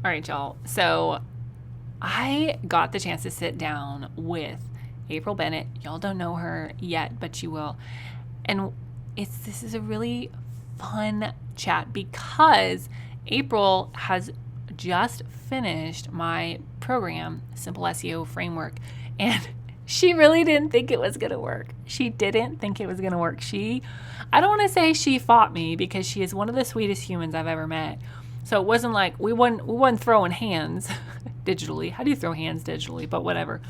All right, y'all. So I got the chance to sit down with April Bennett. Y'all don't know her yet, but you will. And this is a really fun chat because April has just finished my program, Simple SEO Framework, and she really didn't think it was going to work. She didn't think it was going to work. I don't want to say she fought me because she is one of the sweetest humans I've ever met. So it wasn't like we wasn't throwing hands digitally. How do you throw hands digitally? But whatever.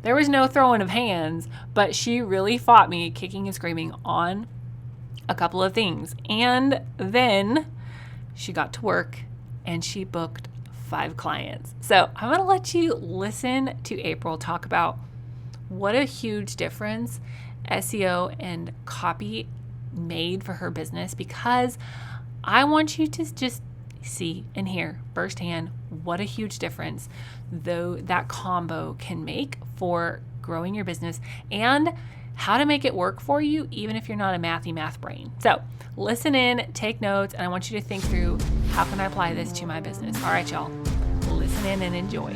There was no throwing of hands, but she really fought me, kicking and screaming on a couple of things. And then she got to work and she booked 5 clients. So I'm going to let you listen to April talk about what a huge difference SEO and copy made for her business, because I want you to just see and hear firsthand what a huge difference though that combo can make for growing your business and how to make it work for you even if you're not a math brain. So listen in, take notes, and I want you to think through, how can I apply this to my business? All right, y'all, listen in and enjoy.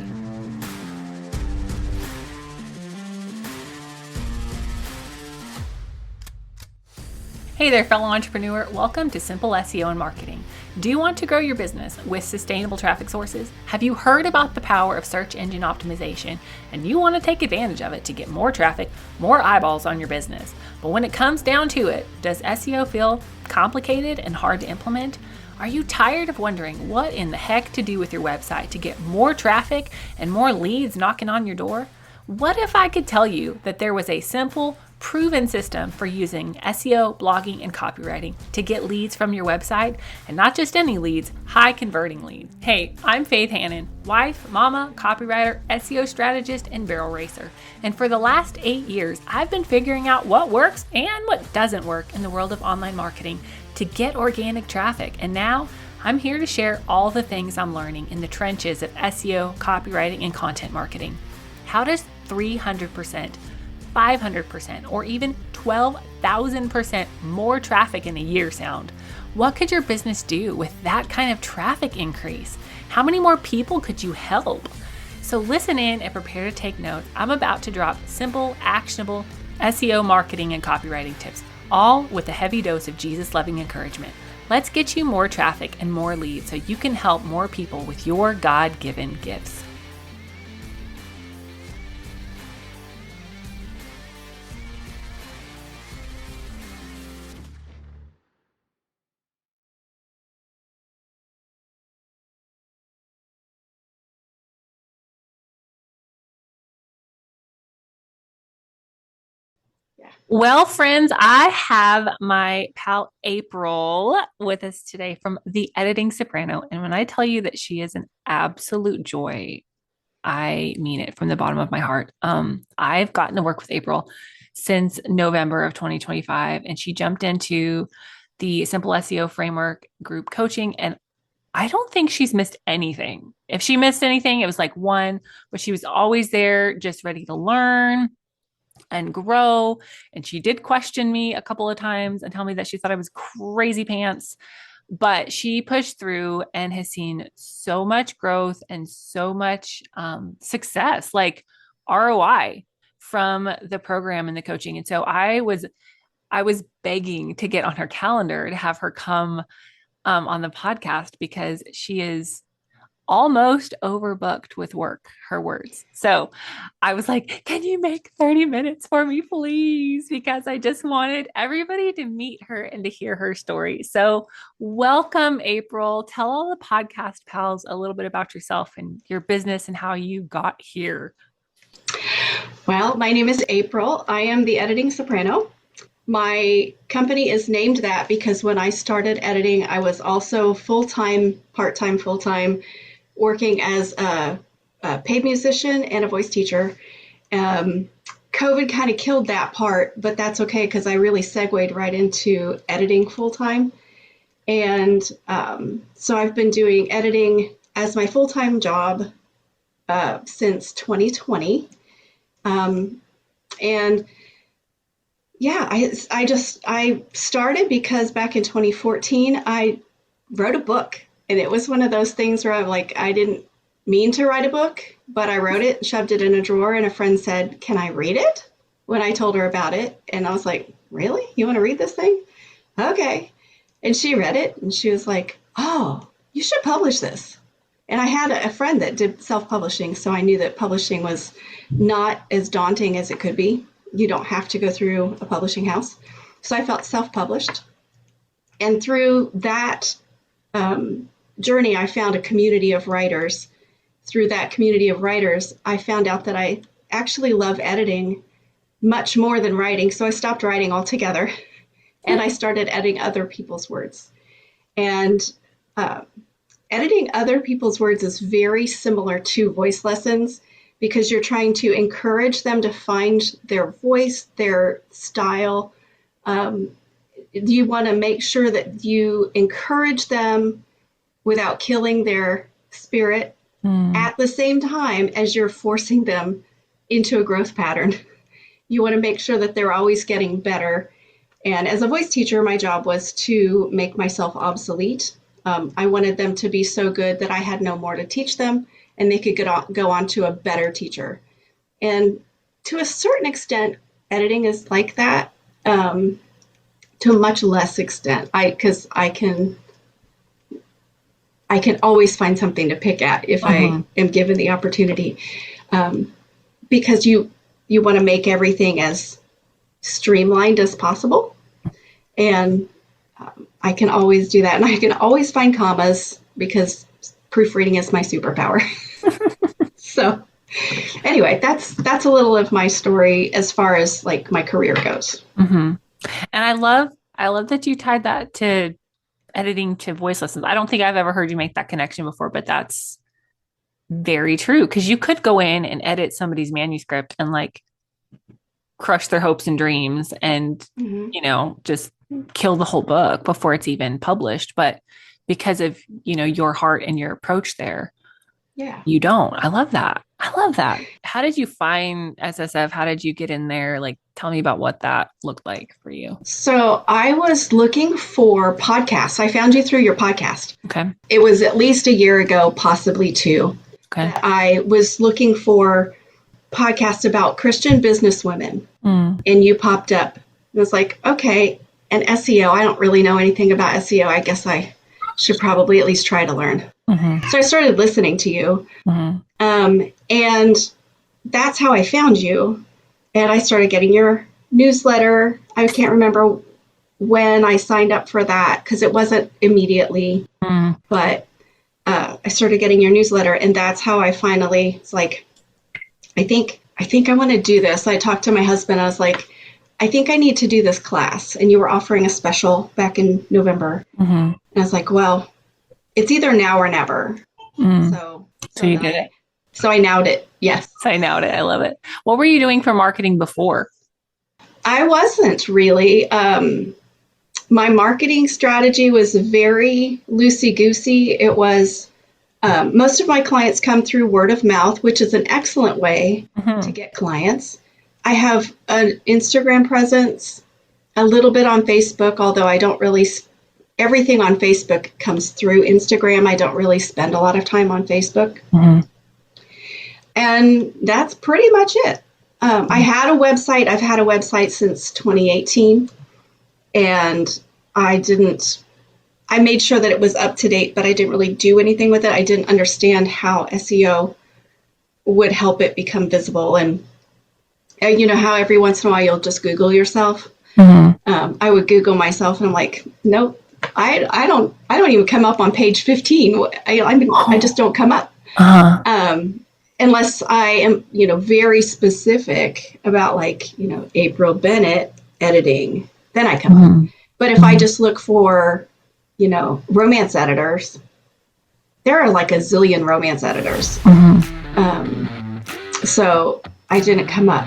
Hey there, fellow entrepreneur. Welcome to Simple SEO and Marketing. Do you want to grow your business with sustainable traffic sources? Have you heard about the power of search engine optimization and you want to take advantage of it to get more traffic, more eyeballs on your business? But when it comes down to it, does SEO feel complicated and hard to implement? Are you tired of wondering what in the heck to do with your website to get more traffic and more leads knocking on your door? What if I could tell you that there was a simple, proven system for using SEO, blogging, and copywriting to get leads from your website, and not just any leads, high converting leads? Hey, I'm Faith Hannon, wife, mama, copywriter, SEO strategist, and barrel racer. And for the last 8 years, I've been figuring out what works and what doesn't work in the world of online marketing to get organic traffic. And now I'm here to share all the things I'm learning in the trenches of SEO, copywriting, and content marketing. How does 300%, 500%, or even 12,000% more traffic in a year sound? What could your business do with that kind of traffic increase? How many more people could you help? So listen in and prepare to take notes. I'm about to drop simple, actionable SEO marketing and copywriting tips, all with a heavy dose of Jesus-loving encouragement. Let's get you more traffic and more leads so you can help more people with your God-given gifts. Well, friends, I have my pal April with us today from The Editing Soprano. And when I tell you that she is an absolute joy, I mean it from the bottom of my heart. I've gotten to work with April since November of 2025, and she jumped into the Simple SEO Framework group coaching, and I don't think she's missed anything. If she missed anything, it was like one, but she was always there, just ready to learn and grow. And she did question me a couple of times and tell me that she thought I was crazy pants, but she pushed through and has seen so much growth and so much success, like ROI from the program and the coaching. And so I was begging to get on her calendar to have her come on the podcast because she is almost overbooked with work, her words. So I was like, can you make 30 minutes for me, please? Because I just wanted everybody to meet her and to hear her story. So welcome, April. Tell all the podcast pals a little bit about yourself and your business and how you got here. Well, my name is April. I am the Editing Soprano. My company is named that because when I started editing, I was also full-time, part-time, full-time, working as a paid musician and a voice teacher. COVID kind of killed that part, but that's okay because I really segued right into editing full-time. And so I've been doing editing as my full-time job since 2020. And yeah, I started because back in 2014, I wrote a book And it was one of those things where I'm like, I didn't mean to write a book, but I wrote it, shoved it in a drawer, and a friend said, "Can I read it?" when I told her about it. And I was like, "Really? You want to read this thing?" Okay. And she read it and she was like, "Oh, you should publish this." And I had a friend that did self-publishing, so I knew that publishing was not as daunting as it could be. You don't have to go through a publishing house. So I felt self-published. And through that journey, I found a community of writers. Through that community of writers, I found out that I actually love editing much more than writing. So I stopped writing altogether and I started editing other people's words. And editing other people's words is very similar to voice lessons because you're trying to encourage them to find their voice, their style. You want to make sure that you encourage them without killing their spirit at the same time as you're forcing them into a growth pattern. You want to make sure that they're always getting better. And as a voice teacher, my job was to make myself obsolete. I wanted them to be so good that I had no more to teach them and they could go on to a better teacher. And to a certain extent, editing is like that, to a much less extent, because I can always find something to pick at if I am given the opportunity, because you want to make everything as streamlined as possible. And I can always do that. And I can always find commas because proofreading is my superpower. So anyway, that's a little of my story as far as like my career goes. And I love that you tied that to editing to voice lessons. I don't think I've ever heard you make that connection before, but that's very true. Because you could go in and edit somebody's manuscript and like crush their hopes and dreams and, just kill the whole book before it's even published. But because of, your heart and your approach there, you don't. I love that. How did you find SSF? How did you get in there? Like, tell me about what that looked like for you. So I was looking for podcasts. I found you through your podcast. Okay. It was at least a year ago, possibly two. Okay. I was looking for podcasts about Christian businesswomen, and you popped up. It was like, okay, and SEO. I don't really know anything about SEO. I guess I should probably at least try to learn. So I started listening to you, and that's how I found you. And I started getting your newsletter. I can't remember when I signed up for that because it wasn't immediately, but I started getting your newsletter, and that's how I finally, it's like, I think I want to do this. I talked to my husband. I was like, I think I need to do this class. And you were offering a special back in November. And I was like, well, it's either now or never. So you did it. So I nowed it. Yes. I nowed it. I love it. What were you doing for marketing before? I wasn't really. My marketing strategy was very loosey-goosey. It was, most of my clients come through word of mouth, which is an excellent way to get clients. I have an Instagram presence, a little bit on Facebook, although I don't really, everything on Facebook comes through Instagram. I don't really spend a lot of time on Facebook. And that's pretty much it. I had a website. I've had a website since 2018, and I made sure that it was up to date, but I didn't really do anything with it. I didn't understand how SEO would help it become visible. And you know how every once in a while you'll just Google yourself. I would Google myself, and I'm like, nope, I don't even come up on page 15. I just don't come up. Unless I am, very specific about April Bennett editing, then I come up. But if I just look for, romance editors, there are like a zillion romance editors. So I didn't come up.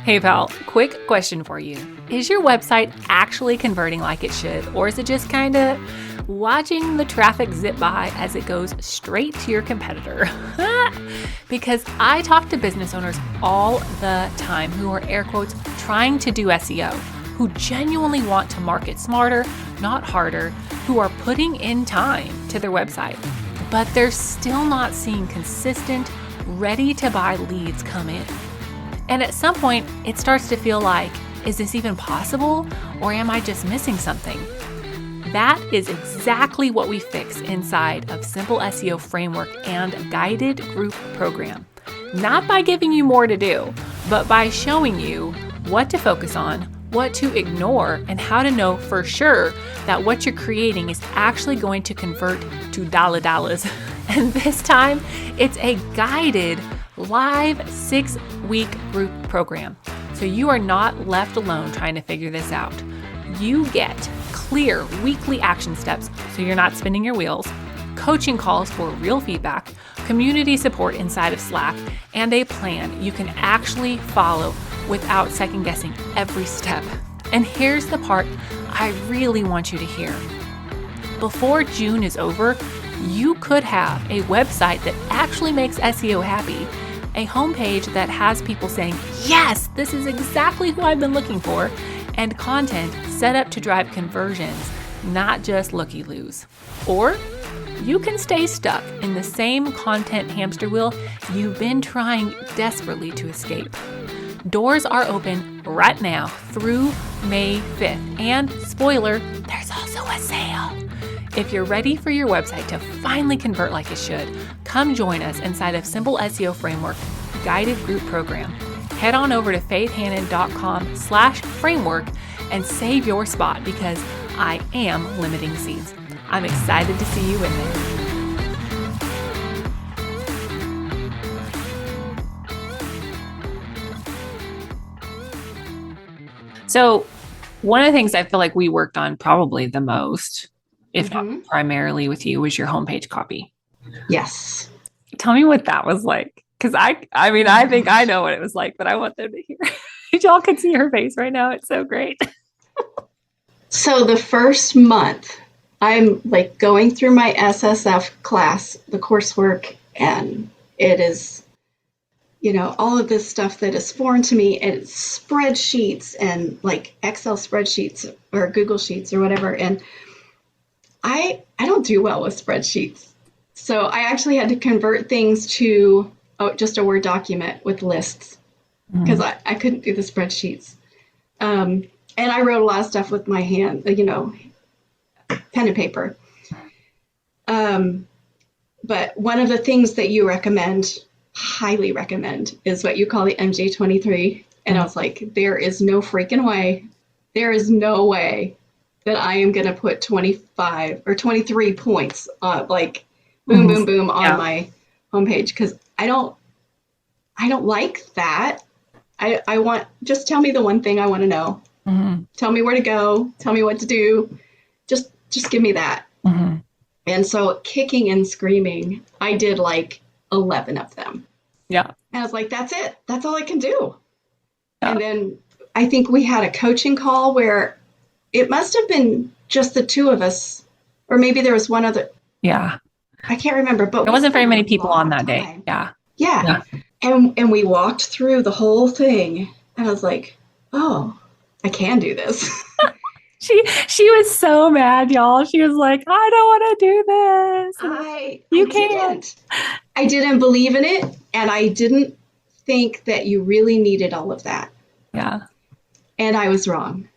Hey pal, quick question for you. Is your website actually converting like it should, or is it just kind of watching the traffic zip by as it goes straight to your competitor? Because I talk to business owners all the time who are, air quotes, trying to do SEO, who genuinely want to market smarter, not harder, who are putting in time to their website, but they're still not seeing consistent, ready to buy leads come in. And at some point, it starts to feel like, is this even possible? Or am I just missing something? That is exactly what we fix inside of Simple SEO Framework and Guided Group Program. Not by giving you more to do, but by showing you what to focus on, what to ignore, and how to know for sure that what you're creating is actually going to convert to dollars. And this time, it's a guided live 6-week group program. So you are not left alone trying to figure this out. You get clear weekly action steps so you're not spinning your wheels, coaching calls for real feedback, community support inside of Slack, and a plan you can actually follow without second guessing every step. And here's the part I really want you to hear. Before June is over, you could have a website that actually makes SEO happy, a homepage that has people saying, yes, this is exactly who I've been looking for, and content set up to drive conversions, not just looky-loos. Or you can stay stuck in the same content hamster wheel you've been trying desperately to escape. Doors are open right now through May 5th. And spoiler, there's also a sale. If you're ready for your website to finally convert like it should, come join us inside of Simple SEO Framework Guided Group Program. Head on over to faithhannon.com/framework and save your spot because I am limiting seats. I'm excited to see you in there. So one of the things I feel like we worked on probably the most, if not primarily with you, was your homepage copy. Yes. Tell me what that was like. Because I mean, I think I know what it was like, but I want them to hear. Y'all can see her face right now. It's so great. So the first month, I'm like going through my SSF class, the coursework, and it is, all of this stuff that is foreign to me, and it's spreadsheets and like Excel spreadsheets or Google Sheets or whatever. And I don't do well with spreadsheets. So I actually had to convert things to just a Word document with lists because I couldn't do the spreadsheets. And I wrote a lot of stuff with my hand, pen and paper. But one of the things that you highly recommend, is what you call the MJ23. And I was like, there is no freaking way. There is no way that I am going to put 25 or 23 points, like boom, boom, boom on my homepage. Because I don't like that. I want, just tell me the one thing I want to know. Tell me where to go. Tell me what to do. Just give me that. And so kicking and screaming, I did like 11 of them. Yeah. And I was like, that's it. That's all I can do. Yeah. And then I think we had a coaching call where it must have been just the two of us, or maybe there was one other. Yeah. I can't remember, but there wasn't very many people on that day. Yeah. Yeah. And we walked through the whole thing, and I was like, oh, I can do this. She was so mad, y'all. She was like, I don't want to do this. You can't. I didn't believe in it, and I didn't think that you really needed all of that. Yeah. And I was wrong.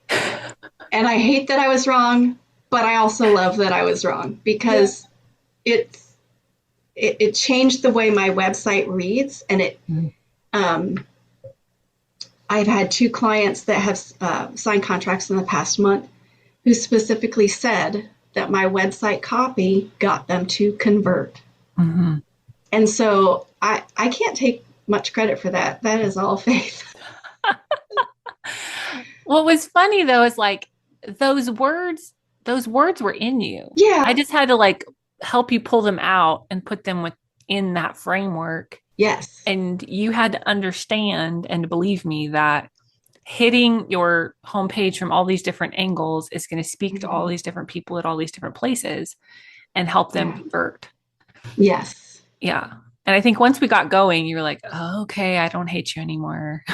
And I hate that I was wrong, but I also love that I was wrong because it changed the way my website reads, and I've had 2 clients that have signed contracts in the past month who specifically said that my website copy got them to convert. And so I can't take much credit for that. That is all Faith. What was funny though is like those words were in you. Yeah. I just had to like help you pull them out and put them within that framework. Yes. And you had to understand and believe me that hitting your homepage from all these different angles is going to speak to all these different people at all these different places and help them convert. Yes. Yeah. And I think once we got going, you were like, oh, okay, I don't hate you anymore.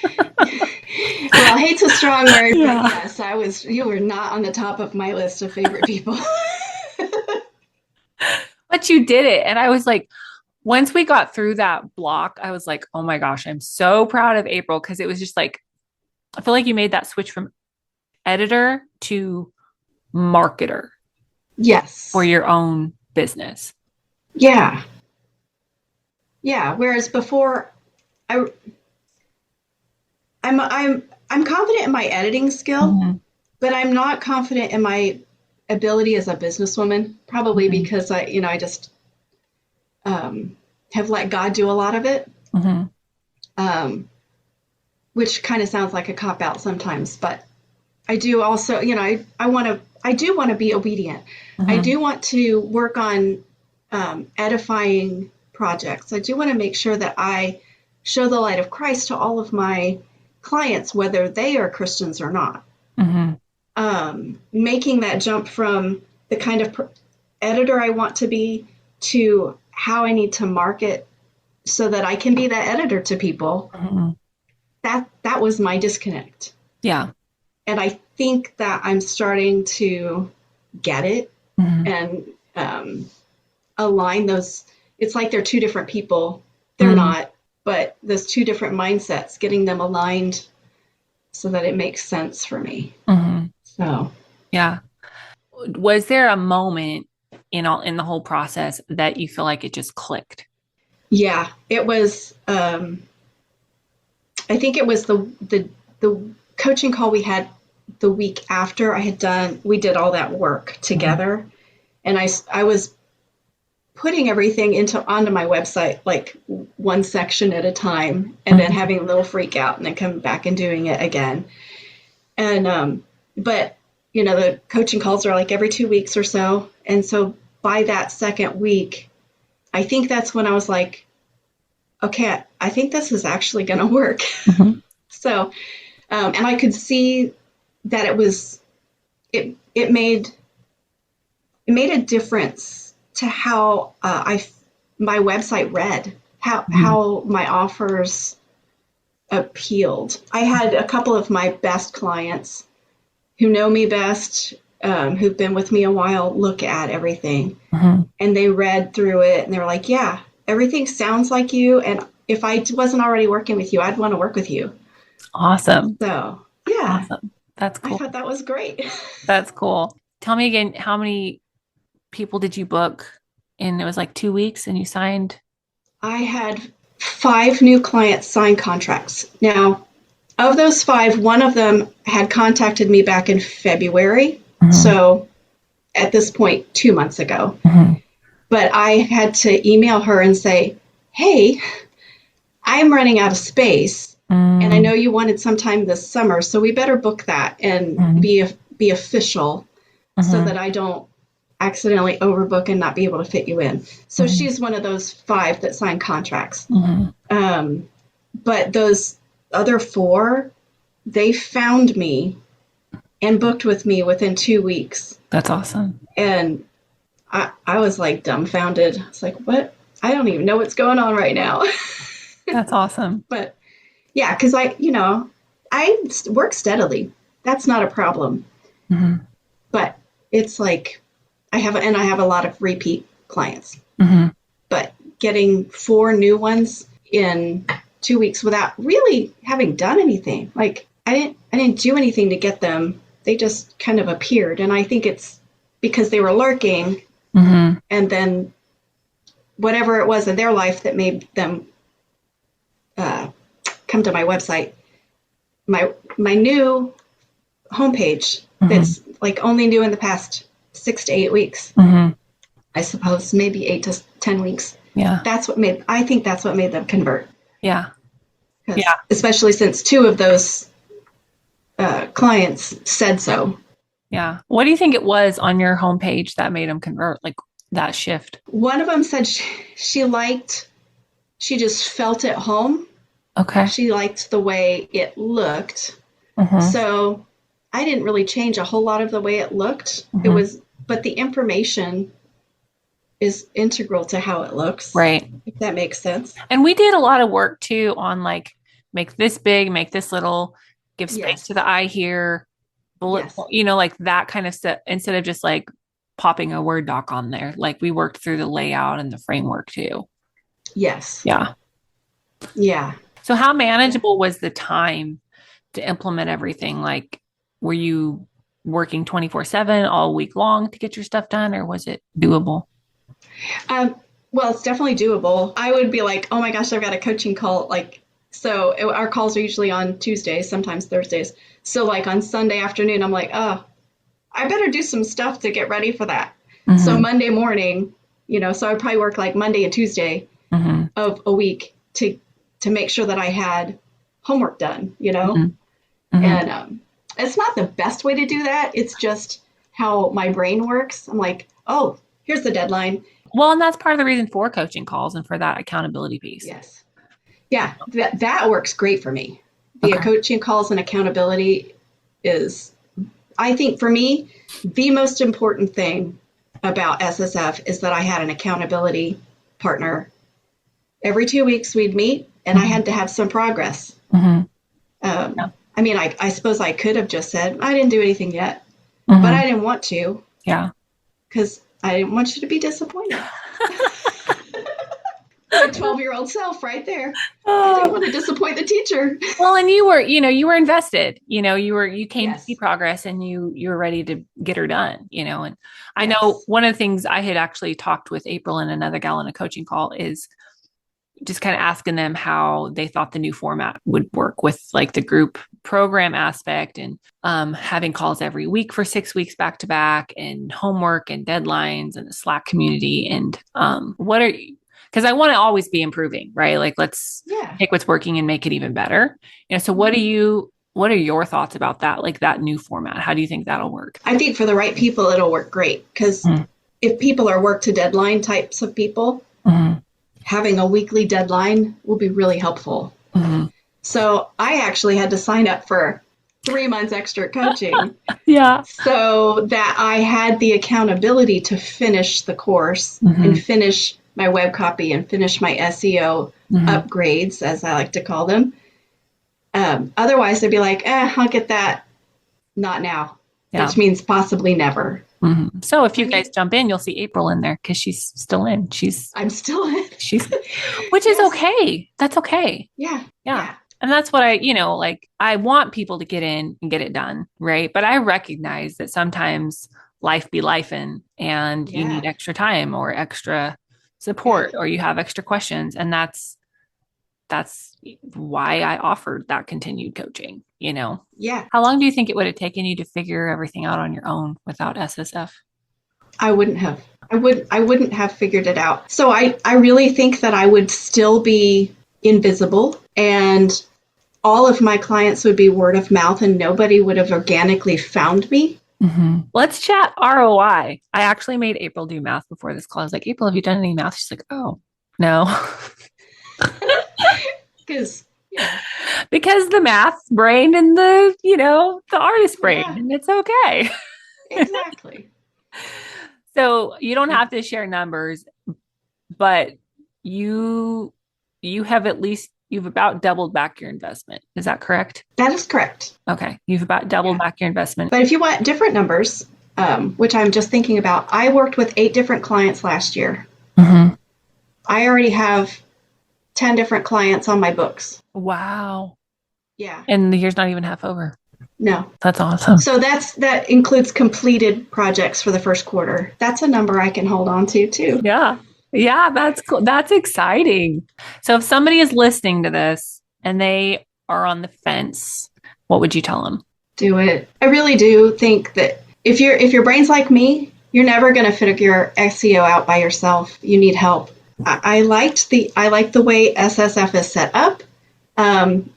Well, hate's a strong word, but Yeah. yes, you were not on the top of my list of favorite people. But you did it. And I was like, once we got through that block, I was like, oh my gosh, I'm so proud of April because it was just like, I feel like you made that switch from editor to marketer for Yes. your own business. Yeah. Yeah. Whereas before, I I'm confident in my editing skill, Mhm. but I'm not confident in my ability as a businesswoman. Probably Mhm. because I just um, have let God do a lot of it, Mhm. um, which kind of sounds like a cop out sometimes. But I do also, I do want to be obedient. I Mhm. do want to work on edifying projects. I do want to make sure that I show the light of Christ to all of my clients, whether they are Christians or not. Mhm. Making that jump from the kind of editor I want to be to how I need to market so that I can be that editor to people. Mhm. That was my disconnect. Yeah. And I think that I'm starting to get it Mhm. and align those. It's like they're two different people. They're Mhm. not, but those two different mindsets, getting them aligned so that it makes sense for me. Mhm. So, Yeah. Was there a moment in the whole process that you feel like it just clicked? yeah, it was. I think it was the coaching call we had the week after I had done. We did all that work Mhm. together, and I was putting everything into onto my website like one section at a time, and then Mhm. having a little freak out, and then coming back and doing it again. And but the coaching calls are like every 2 weeks or so, and so by that second week, I think that's when I was like, okay, I think this is actually going to work. Mhm. So, and I could see that it made a difference to how my website read, Mhm. how my offers appealed. I had a couple of my best clients who know me best, who've been with me a while, look at everything, Mhm. and they read through it and they were like, "Yeah, everything sounds like you, and if I wasn't already working with you, I'd want to work with you." Awesome. So, yeah, Awesome. That's I cool. thought that was great. That's cool. Tell me again, how many people did you book? And it was like 2 weeks and you signed? I had 5 new clients sign contracts. Now, of those 5, one of them had contacted me back in February. Mhm. So at this point, 2 months ago. Mhm. But I had to email her and say, hey, I'm running out of space. And I Mm. know you wanted some time this summer, so we better book that and Mhm. be official so Mhm. that I don't accidentally overbook and not be able to fit you in. So Mhm. she's one of those 5 that signed contracts. Mhm. Um, but those other 4, they found me and booked with me within 2 weeks. That's awesome. And I was like dumbfounded. It's like, what? I don't even know what's going on right now. That's awesome. But yeah, because I work steadily. That's not a problem. Mhm. But it's like I have a lot of repeat clients. Mhm. But getting 4 new ones in 2 weeks without really having done anything, like I didn't do anything to get them. They just kind of appeared, and I think it's because they were lurking, Mhm. and then whatever it was in their life that made them uh, come to my website. My new homepage Mhm. that's like only new in the past 6 to 8 weeks, Mhm. I suppose, maybe 8 to 10 weeks. Yeah. I think that's what made them convert. Yeah. Because Yeah. especially since 2 of those clients said so. Yeah. What do you think it was on your homepage that made them convert? Like that shift? One of them said she just felt at home. Okay. She liked the way it looked. Mhm. So I didn't really change a whole lot of the way it looked. Mhm. But the information is integral to how it looks, Right. if that makes sense. And we did a lot of work too on like make this big, make this little, give space to the eye here, bullet, Yes. like that kind of stuff, instead of just like popping a Word doc on there. Like we worked through the layout and the framework too. Yes. Yeah. Yeah. So how manageable was the time to implement everything? Like, were you working 24/7 all week long to get your stuff done, or was it doable? Well, it's definitely doable. I would be like, oh my gosh, I've got a coaching call. Our calls are usually on Tuesdays, sometimes Thursdays. So like on Sunday afternoon, I'm like, oh, I better do some stuff to get ready for that. Mm-hmm. So Monday morning, so I'd probably work like Monday and Tuesday mm-hmm. of a week to make sure that I had homework done, Mm-hmm. Mm-hmm. And it's not the best way to do that. It's just how my brain works. I'm like, oh, here's the deadline. Well, and that's part of the reason for coaching calls and for that accountability piece. Yes. Yeah, that works great for me. The coaching calls and accountability is, I think for me, the most important thing about SSF is that I had an accountability partner. Every 2 weeks we'd meet and mm-hmm. I had to have some progress. Mm-hmm. I mean, I suppose I could have just said, I didn't do anything yet, mm-hmm. but I didn't want to. Yeah. Because I didn't want you to be disappointed. My 12-year-old self right there. I didn't want to disappoint the teacher. Well, and you were invested, you came yes. to see progress and you were ready to get her done, and yes. I know one of the things I had actually talked with April and another gal in a coaching call is just kind of asking them how they thought the new format would work with like the group program aspect and having calls every week for 6 weeks back to back and homework and deadlines and the Slack community. And because I want to always be improving, right? Like let's take what's working and make it even better. So what are your thoughts about that? Like that new format? How do you think that'll work? I think for the right people, it'll work great. Because if people are work to deadline types of people, mm-hmm. having a weekly deadline will be really helpful. Mm-hmm. So I actually had to sign up for 3 months extra coaching. Yeah. So that I had the accountability to finish the course mm-hmm. and finish my web copy and finish my SEO mm-hmm. upgrades, as I like to call them. Otherwise, they'd be like, I'll get that. Not now, which means possibly never. Mm-hmm. So if you guys jump in, you'll see April in there because she's still in. I'm still in. Which is okay. That's okay. Yeah. And that's what I want people to get in and get it done. Right. But I recognize that sometimes life be lifing and you need extra time or extra support or you have extra questions. And that's why I offered that continued coaching, Yeah. How long do you think it would have taken you to figure everything out on your own without SSF? I wouldn't have. I wouldn't have figured it out. So I really think that I would still be invisible and all of my clients would be word of mouth and nobody would have organically found me. Mm-hmm. Let's chat ROI. I actually made April do math before this call. I was like, April, have you done any math? She's like, oh, no. Because the math brain and the artist brain, and it's okay. Exactly. So you don't have to share numbers, but you've about doubled back your investment. Is that correct? That is correct. Okay. You've about doubled back your investment. But if you want different numbers, which I'm just thinking about, I worked with 8 different clients last year. Mm-hmm. I already have 10 different clients on my books. Wow. Yeah. And the year's not even half over. No. That's awesome. So that includes completed projects for the first quarter. That's a number I can hold on to too. Yeah. Yeah, that's cool. That's exciting. So if somebody is listening to this and they are on the fence, what would you tell them? Do it. I really do think that if your brain's like me, you're never going to figure your SEO out by yourself. You need help. I like the way SSF is set up,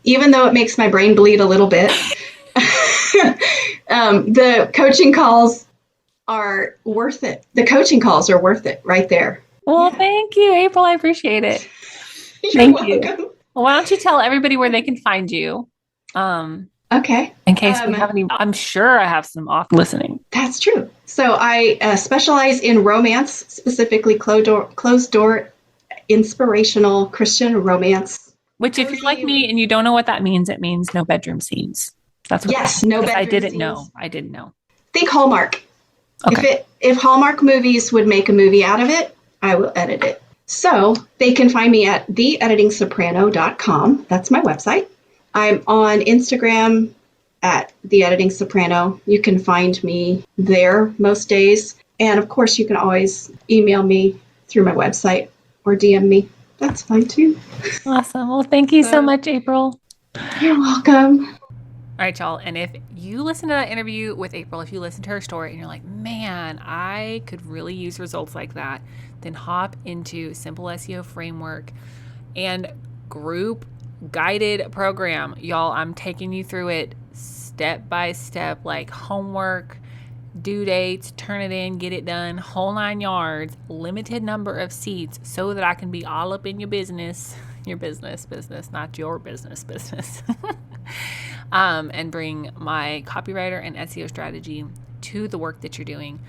even though it makes my brain bleed a little bit. The coaching calls are worth it. The coaching calls are worth it right there. Well, thank you, April. I appreciate it. Thank you. Well, why don't you tell everybody where they can find you? Okay. In case we have any, I'm sure I have some off listening. That's true. So I specialize in romance, specifically closed door, inspirational Christian romance Which, if you're like cozy. me and you don't know what that means, it means no bedroom scenes. That's what. Yes, no Because I bedroom didn't know. scenes. I didn't know. Think Hallmark. Okay. If Hallmark movies would make a movie out of it, I will edit it. So they can find me at theeditingsoprano.com. That's my website. I'm on Instagram at The Editing Soprano. You can find me there most days. And of course, you can always email me through my website or DM me. That's fine too. Awesome. Well, thank you so So much, April. you're welcome. All right, y'all. And if you listen to that interview with April, if you listen to her story and you're like, man, I could really use results like that, then hop into Simple SEO Framework and group guided program. Y'all, I'm taking you through it step by step, like homework, due dates, turn it in, get it done, whole 9 yards, limited number of seats so that I can be all up in your business, not your business. And bring my copywriter and SEO strategy to the work that you're doing.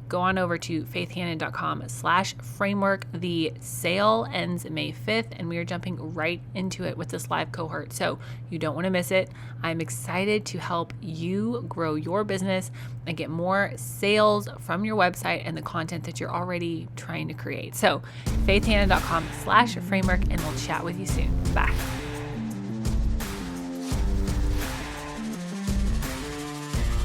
Go on over to faithhannon.com/framework. The sale ends May 5th, and we are jumping right into it with this live cohort. So you don't want to miss it. I'm excited to help you grow your business and get more sales from your website and the content that you're already trying to create. So faithhannon.com/framework, and we'll chat with you soon. Bye.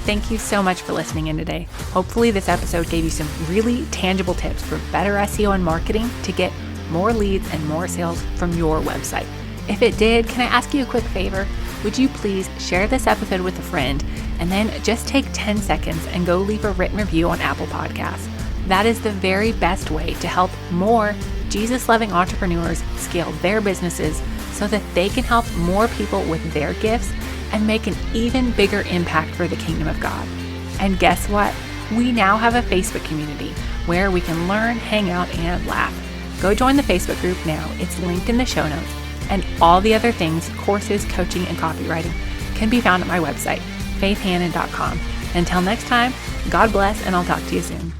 Thank you so much for listening in today. Hopefully this episode gave you some really tangible tips for better SEO and marketing to get more leads and more sales from your website. If it did, can I ask you a quick favor? Would you please share this episode with a friend and then just take 10 seconds and go leave a written review on Apple Podcasts. That is the very best way to help more Jesus-loving entrepreneurs scale their businesses so that they can help more people with their gifts and make an even bigger impact for the kingdom of God. And guess what? We now have a Facebook community where we can learn, hang out, and laugh. Go join the Facebook group now. It's linked in the show notes. And all the other things, courses, coaching, and copywriting can be found at my website, faithhannon.com. Until next time, God bless, and I'll talk to you soon.